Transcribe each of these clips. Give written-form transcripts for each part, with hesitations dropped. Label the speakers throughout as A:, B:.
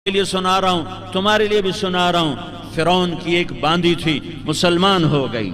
A: لیے سنا رہا ہوں، تمہارے لیے بھی سنا رہا ہوں۔ فرعون کی ایک باندی تھی، مسلمان ہو گئی۔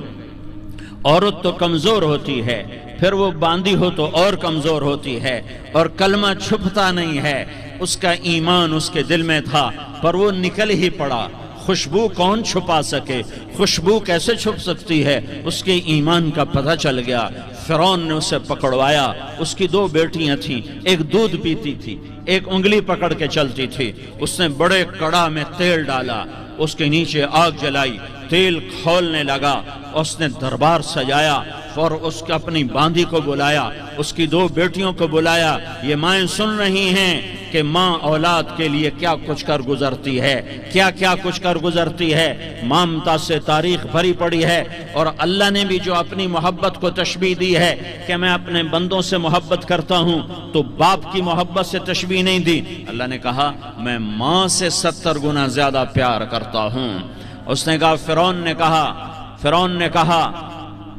A: عورت تو کمزور ہوتی ہے، پھر وہ باندی ہو تو اور کمزور ہوتی ہے، اور کلمہ چھپتا نہیں ہے۔ اس کا ایمان اس کے دل میں تھا، پر وہ نکل ہی پڑا۔ خوشبو کون چھپا سکے؟ خوشبو کیسے چھپ سکتی ہے؟ اس کے ایمان کا پتہ چل گیا۔ فرعون نے اسے پکڑوایا۔ اس کی 2 بیٹیاں تھیں، ایک دودھ پیتی تھی، ایک انگلی پکڑ کے چلتی تھی۔ اس نے بڑے کڑا میں تیل ڈالا، اس کے نیچے آگ جلائی، تیل کھولنے لگا۔ اس نے دربار سجایا اور اس کے اپنی باندی کو بلایا، اس کی 2 بیٹیوں کو بلایا۔ یہ مائیں سن رہی ہیں کہ ماں اولاد کے لیے کیا کچھ کر گزرتی ہے، کیا کچھ کر گزرتی ہے۔ مامتا سے تاریخ بھری پڑی ہے، اور اللہ نے بھی جو اپنی محبت کو تشبیہ دی ہے کہ میں اپنے بندوں سے محبت کرتا ہوں، تو باپ کی محبت سے تشبیہ نہیں دی۔ اللہ نے کہا میں ماں سے 70 گنا زیادہ پیار کرتا ہوں۔ اس نے کہا فرعون نے کہا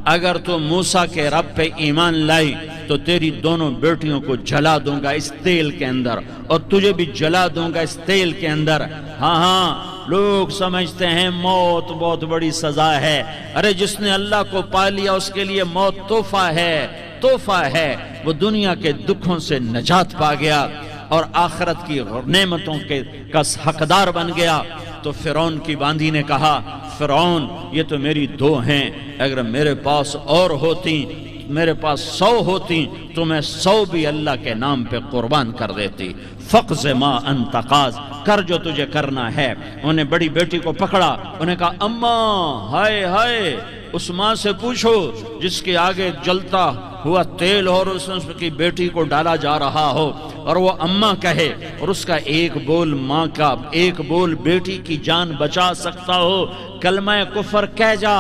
A: اگر تو موسیٰ کے رب پہ ایمان لائی تو تیری دونوں بیٹیوں کو جلا دوں گا اس تیل کے اندر، اور تجھے بھی جلا دوں گا اس تیل کے اندر۔ ہاں لوگ سمجھتے ہیں موت بہت بڑی سزا ہے۔ ارے جس نے اللہ کو پا لیا اس کے لیے موت تحفہ ہے۔ وہ دنیا کے دکھوں سے نجات پا گیا اور آخرت کی نعمتوں کا حقدار بن گیا۔ تو فرعون کی باندی نے کہا فرعون یہ تو میری 2 ہیں، اگر میرے پاس اور ہوتی، میرے پاس 100 ہوتی تو میں 100 بھی اللہ کے نام پہ قربان کر دیتی۔ فقض ما انت قاض، کر جو تجھے کرنا ہے۔ انہوں نے بڑی بیٹی کو پکڑا، انہوں نے کہا اماں ہائے اس ماں سے پوچھو جس کے آگے جلتا ہوا تیل اور اس کی بیٹی کو ڈالا جا رہا ہو، اور وہ اماں کہے، اور اس کا ایک بول ماں کا، ایک بول بیٹی کی جان بچا سکتا ہو۔ کلمہ کفر کہہ جا،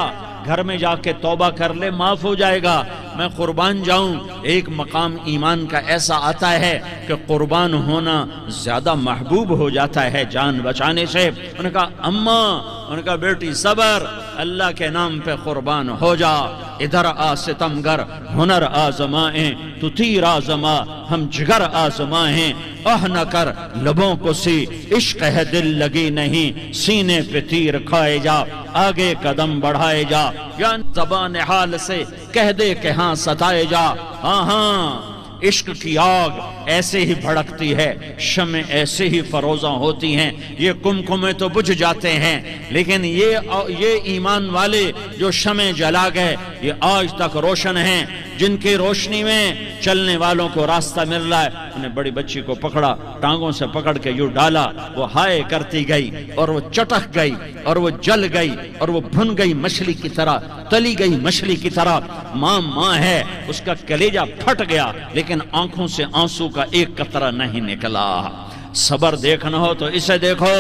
A: گھر میں جا کے توبہ کر لے، معاف ہو جائے گا۔ میں قربان جاؤں۔ ایک مقام ایمان کا ایسا آتا ہے کہ قربان ہونا زیادہ محبوب ہو جاتا ہے جان بچانے سے۔ انہوں نے کہا اماں، انہوں نے کہا بیٹی صبر، اللہ کے نام پہ قربان ہو جا۔ ادھر آ ستمگر، ہنر آزمائیں، تو تیر آزما، ہم جگر آزمائیں۔ نہ کر لبوں کو سی، عشق ہے دل لگی نہیں، سینے پہ تیر کھائے جا، آگے قدم بڑھائے جا، یا زبان حال سے کہہ دے کہ ہاں ستائے جا۔ ہاں عشق کی آگ ایسے ہی بھڑکتی ہے، شمع ایسے ہی فروزاں ہوتی ہیں، یہ کمکمے تو بجھ جاتے ہیں، لیکن یہ ایمان والے جو شمع جلا گئے یہ آج تک روشن ہیں، جن کی روشنی میں چلنے والوں کو راستہ مل رہا ہے۔ انہیں بڑی بچی کو پکڑا، ٹانگوں سے پکڑ کے یوں ڈالا، وہ ہائے کرتی گئی اور وہ چٹک گئی اور وہ جل گئی اور وہ بھن گئی مچھلی کی طرح، تلی گئی مچھلی کی طرح۔ ماں ہے، اس کا کلیجہ پھٹ گیا، لیکن آنکھوں سے آنسو کا ایک قطرہ نہیں نکلا۔ صبر دیکھنا ہو تو اسے دیکھو،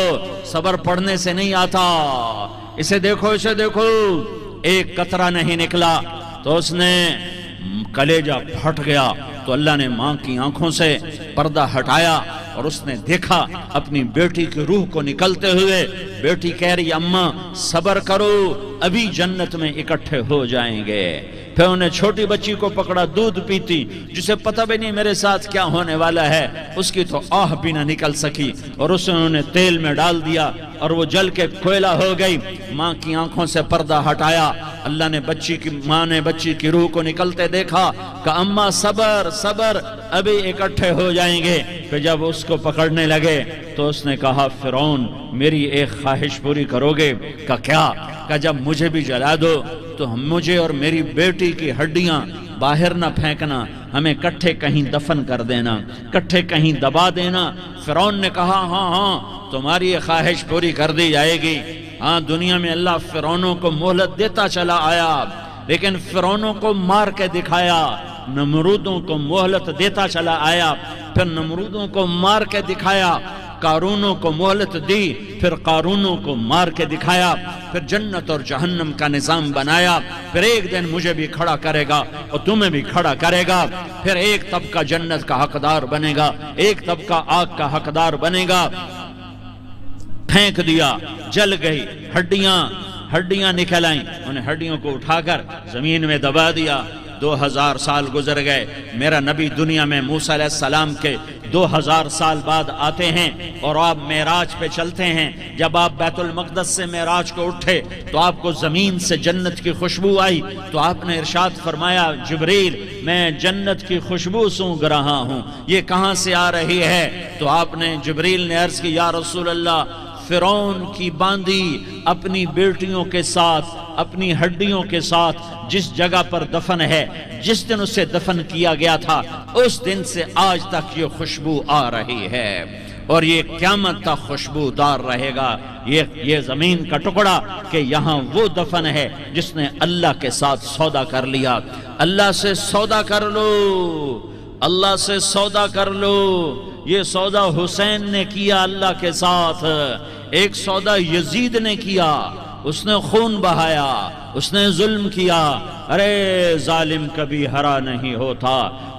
A: صبر پڑھنے سے نہیں آتا، اسے دیکھو ایک قطرہ نہیں نکلا تو اس نے کلیجہ پھٹ گیا۔ تو اللہ نے ماں کی آنکھوں سے پردہ ہٹایا اور اس نے دیکھا اپنی بیٹی کی روح کو نکلتے ہوئے۔ بیٹی کہہ رہی اماں صبر کرو، ابھی جنت میں اکٹھے ہو جائیں گے۔ پھر انہیں چھوٹی بچی کو پکڑا، دودھ پیتی، جسے پتہ بھی نہیں میرے ساتھ کیا ہونے والا ہے، اس کی تو آہ بھی نہ نکل سکی، اور اسے انہوں نے تیل میں ڈال دیا اور وہ جل کے کوئلہ ہو گئی۔ ماں کی آنکھوں سے پردہ ہٹایا، اللہ نے ماں نے بچی کی روح کو نکلتے دیکھا کہ اماں صبر ابھی اکٹھے ہو جائیں گے۔ پھر جب اس کو پکڑنے لگے تو اس نے کہا فرعون میری ایک خواہش پوری کرو گے؟ کیا؟ کہ جب مجھے بھی جلا دو تو مجھے اور میری بیٹی کی ہڈیاں باہر نہ پھینکنا، ہمیں کٹھے کہیں دفن کر دینا، کٹھے کہیں دبا دینا۔ فرعون نے کہا ہاں تمہاری یہ خواہش پوری کر دی جائے گی۔ ہاں دنیا میں اللہ فرعونوں کو مہلت دیتا چلا آیا، لیکن فرعونوں کو مار کے دکھایا۔ نمرودوں کو مہلت دیتا چلا آیا، پھر نمرودوں کو مار کے دکھایا۔ قارونوں کو مہلت دی، پھر قارونوں کو مار کے دکھایا۔ پھر جنت اور جہنم کا نظام بنایا۔ پھر ایک دن مجھے بھی کھڑا کرے گا اور تمہیں بھی کھڑا کرے گا۔ پھر ایک طبقہ جنت کا حقدار بنے گا، ایک طبقہ آگ کا حقدار بنے گا۔ پھینک دیا، جل گئی، ہڈیاں نکل آئیں۔ انہیں ہڈیوں کو اٹھا کر زمین میں دبا دیا۔ 2000 سال گزر گئے، میرا نبی دنیا میں موسیٰ علیہ السلام کے 2000 سال بعد آتے ہیں اور آپ معراج پہ چلتے ہیں. جب آپ بیت المقدس سے معراج کو اٹھے تو آپ کو زمین سے جنت کی خوشبو آئی, تو آپ نے ارشاد فرمایا جبریل میں جنت کی خوشبو سونگ رہا ہوں, یہ کہاں سے آ رہی ہے؟ تو آپ نے جبریل نے عرض کی یا رسول اللہ, فرعون کی باندی اپنی بیٹیوں کے ساتھ, اپنی ہڈیوں کے ساتھ جس جگہ پر دفن ہے, جس دن اسے دفن کیا گیا تھا اس دن سے آج تک یہ خوشبو آ رہی ہے, اور یہ قیامت تک خوشبودار رہے گا. یہ زمین کا ٹکڑا کہ یہاں وہ دفن ہے جس نے اللہ کے ساتھ سودا کر لیا. اللہ سے سودا کر لو, اللہ سے سودا کر لو. یہ سودا حسین نے کیا اللہ کے ساتھ, ایک سودا یزید نے کیا, اس نے خون بہایا, اس نے ظلم کیا. ارے ظالم کبھی ہرا نہیں ہوتا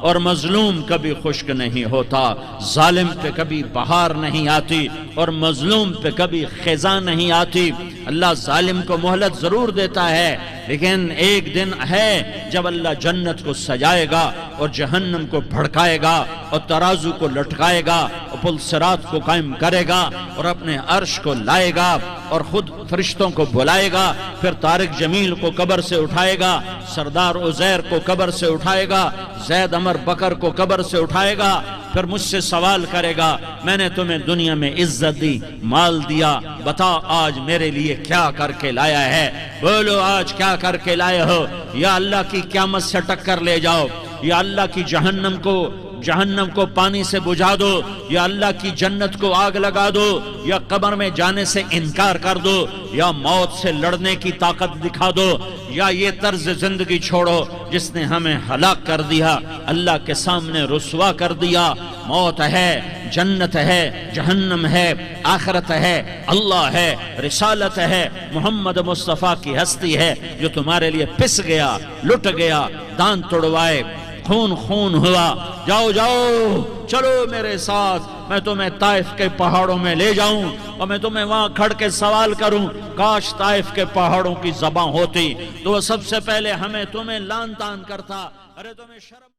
A: اور مظلوم کبھی خشک نہیں ہوتا. ظالم پہ کبھی بہار نہیں آتی اور مظلوم پہ کبھی خزاں نہیں آتی. اللہ ظالم کو مہلت ضرور دیتا ہے, لیکن ایک دن ہے جب اللہ جنت کو سجائے گا اور جہنم کو بھڑکائے گا اور ترازو کو لٹکائے گا اور پل صراط کو قائم کرے گا اور اپنے عرش کو لائے گا اور خود فرشتوں کو بلائے گا. پھر طارق جمیل کو قبر سے اٹھائے گا, سردار عزیر کو قبر سے اٹھائے گا, زید عمر بکر کو قبر سے اٹھائے گا. پھر مجھ سے سوال کرے گا میں نے تمہیں دنیا میں عزت دی, مال دیا, بتا آج میرے لیے کیا کر کے لایا ہے؟ بولو آج کیا کر کے لائے ہو؟ یا اللہ کی قیامت سے ٹکر لے جاؤ, یا اللہ کی جہنم کو پانی سے بجھا دو, یا اللہ کی جنت کو آگ لگا دو, یا قبر میں جانے سے انکار کر دو, یا موت سے لڑنے کی طاقت دکھا دو, یا یہ طرز زندگی چھوڑو جس نے ہمیں ہلاک کر دیا, اللہ کے سامنے رسوا کر دیا. موت ہے, جنت ہے, جہنم ہے, آخرت ہے, اللہ ہے, رسالت ہے, محمد مصطفیٰ کی ہستی ہے جو تمہارے لیے پس گیا, لٹ گیا, دان توڑوائے, خون ہوا. جاؤ چلو میرے ساتھ, میں تمہیں طائف کے پہاڑوں میں لے جاؤں اور میں تمہیں وہاں کھڑ کے سوال کروں, کاش طائف کے پہاڑوں کی زبان ہوتی تو وہ سب سے پہلے تمہیں لان تان کرتا. ارے تمہیں شرم